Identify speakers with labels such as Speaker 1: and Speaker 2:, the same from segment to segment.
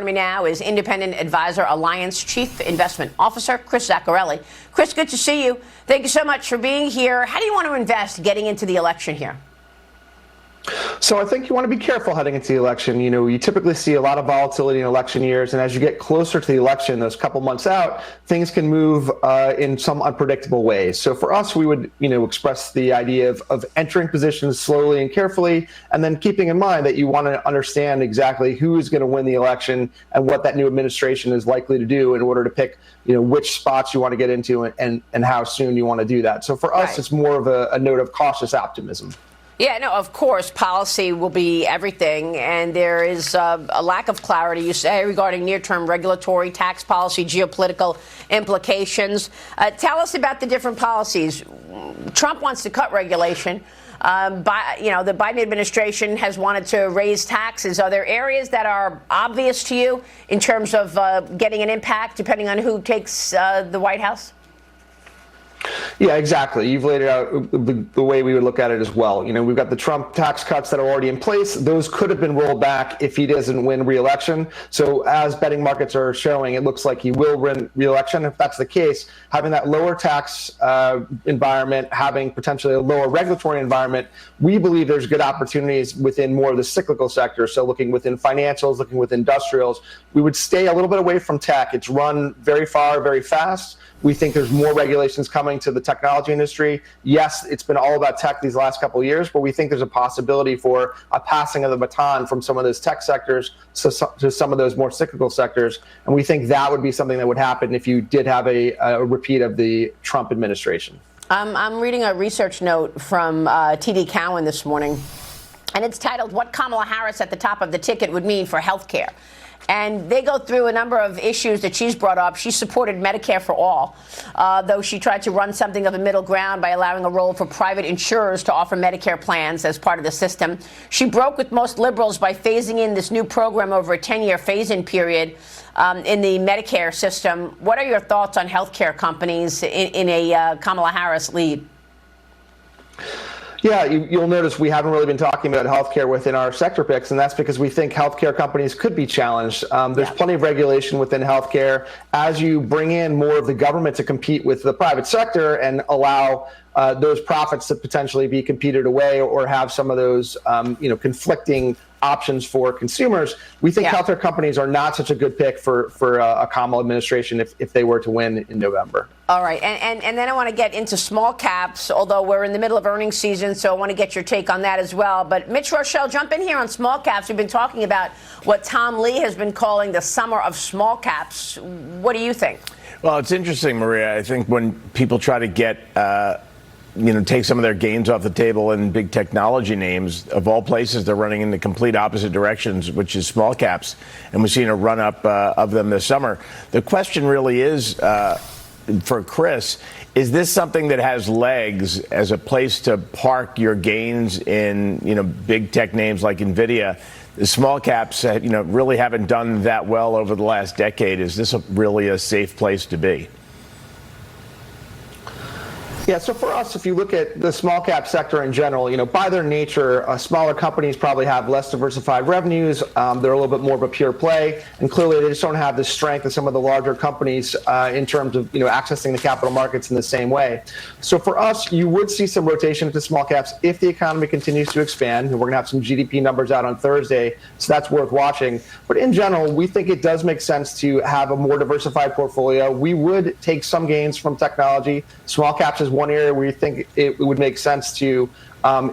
Speaker 1: Joining me now is Independent Advisor Alliance Chief Investment Officer Chris Zaccarelli. Chris, good to see you. Thank you so much for being here. How do you want to invest getting into the election here?
Speaker 2: So I think you want to be careful heading into the election. You know, you typically see a lot of volatility in election years, and as you get closer to the election, those couple months out, things can move in some unpredictable ways. So for us, we would, express the idea of entering positions slowly and carefully, and then keeping in mind that you want to understand exactly who is going to win the election and what that new administration is likely to do in order to pick, which spots you want to get into and how soon you want to do that. So for us, It's more of a note of cautious optimism.
Speaker 1: Yeah, no, of course, policy will be everything, and there is a lack of clarity, you say, regarding near-term regulatory, tax policy, geopolitical implications. Tell us about the different policies. Trump wants to cut regulation. The Biden administration has wanted to raise taxes. Are there areas that are obvious to you in terms of getting an impact, depending on who takes the White House?
Speaker 2: Yeah, exactly. You've laid it out the way we would look at it as well. We've got the Trump tax cuts that are already in place. Those could have been rolled back if he doesn't win re-election. So as betting markets are showing, it looks like he will win re-election. If that's the case, having that lower tax environment, having potentially a lower regulatory environment, we believe there's good opportunities within more of the cyclical sector. So looking within financials, looking with industrials, we would stay a little bit away from tech. It's run very far, very fast. We think there's more regulations coming to the technology industry. Yes, it's been all about tech these last couple of years, but we think there's a possibility for a passing of the baton from some of those tech sectors to some of those more cyclical sectors. And we think that would be something that would happen if you did have a repeat of the Trump administration.
Speaker 1: I'm reading a research note from TD Cowen this morning, and it's titled, "What Kamala Harris at the top of the ticket would mean for health care." And they go through a number of issues that she's brought up. She supported Medicare for all, though she tried to run something of a middle ground by allowing a role for private insurers to offer Medicare plans as part of the system. She broke with most liberals by phasing in this new program over a 10-year phase-in period in the Medicare system. What are your thoughts on healthcare companies in a Kamala Harris lead?
Speaker 2: Yeah, you'll notice we haven't really been talking about healthcare within our sector picks, and that's because we think healthcare companies could be challenged. There's plenty of regulation within healthcare. As you bring in more of the government to compete with the private sector and allow those profits to potentially be competed away or have some of those, conflicting options for consumers, we think healthcare companies are not such a good pick for a Kamala administration if they were to win in November.
Speaker 1: All right. And then I want to get into small caps, although we're in the middle of earnings season, so I want to get your take on that as well. But Mitch Rochelle, jump in here on small caps. We've been talking about what Tom Lee has been calling the summer of small caps. What do you think?
Speaker 3: Well, it's interesting, Maria. I think when people try to get take some of their gains off the table in big technology names, of all places, they're running in the complete opposite directions, which is small caps. And we've seen a run up of them this summer. The question really is, for Chris, is this something that has legs as a place to park your gains in, big tech names like NVIDIA? The small caps, really haven't done that well over the last decade. Is this really a safe place to be?
Speaker 2: Yeah, so for us, if you look at the small cap sector in general, by their nature, smaller companies probably have less diversified revenues. They're a little bit more of a pure play, and clearly they just don't have the strength of some of the larger companies in terms of accessing the capital markets in the same way. So for us, you would see some rotation into small caps if the economy continues to expand. And we're going to have some GDP numbers out on Thursday, so that's worth watching. But in general, we think it does make sense to have a more diversified portfolio. We would take some gains from technology. Small caps is one area where you think it would make sense to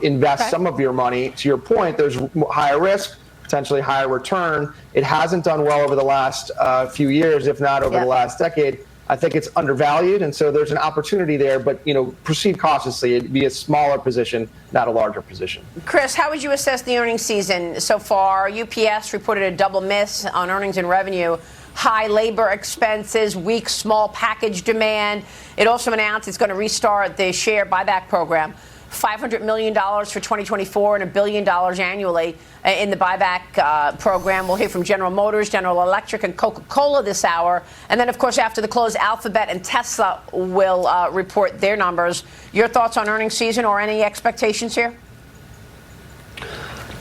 Speaker 2: invest some of your money. To your point, there's higher risk, potentially higher return. It hasn't done well over the last few years, if not over the last decade. I think it's undervalued, and so there's an opportunity there, but proceed cautiously. It'd be a smaller position, not a larger position.
Speaker 1: Chris, how would you assess the earnings season so far? UPS reported a double miss on earnings and revenue. High labor expenses, weak small package demand. It also announced it's going to restart the share buyback program. $500 million for 2024 and $1 billion annually in the buyback program. We'll hear from General Motors, General Electric, and Coca-Cola this hour. And then, of course, after the close, Alphabet and Tesla will report their numbers. Your thoughts on earnings season or any expectations here?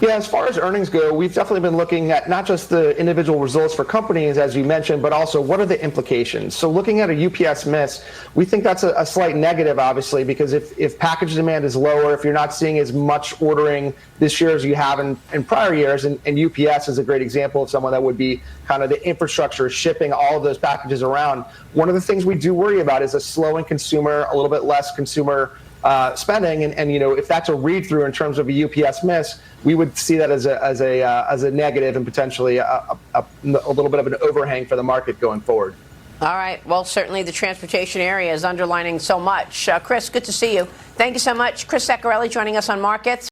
Speaker 2: Yeah, as far as earnings go, we've definitely been looking at not just the individual results for companies, as you mentioned, but also what are the implications. So looking at a UPS miss, we think that's a slight negative, obviously, because if package demand is lower, if you're not seeing as much ordering this year as you have in prior years, and UPS is a great example of someone that would be kind of the infrastructure shipping all of those packages around. One of the things we do worry about is a slowing consumer, a little bit less consumer spending, and if that's a read through in terms of a UPS miss, we would see that as a negative and potentially a little bit of an overhang for the market going forward.
Speaker 1: All right. Well, certainly the transportation area is underlining so much. Chris, good to see you. Thank you so much. Chris Zaccarelli joining us on Markets.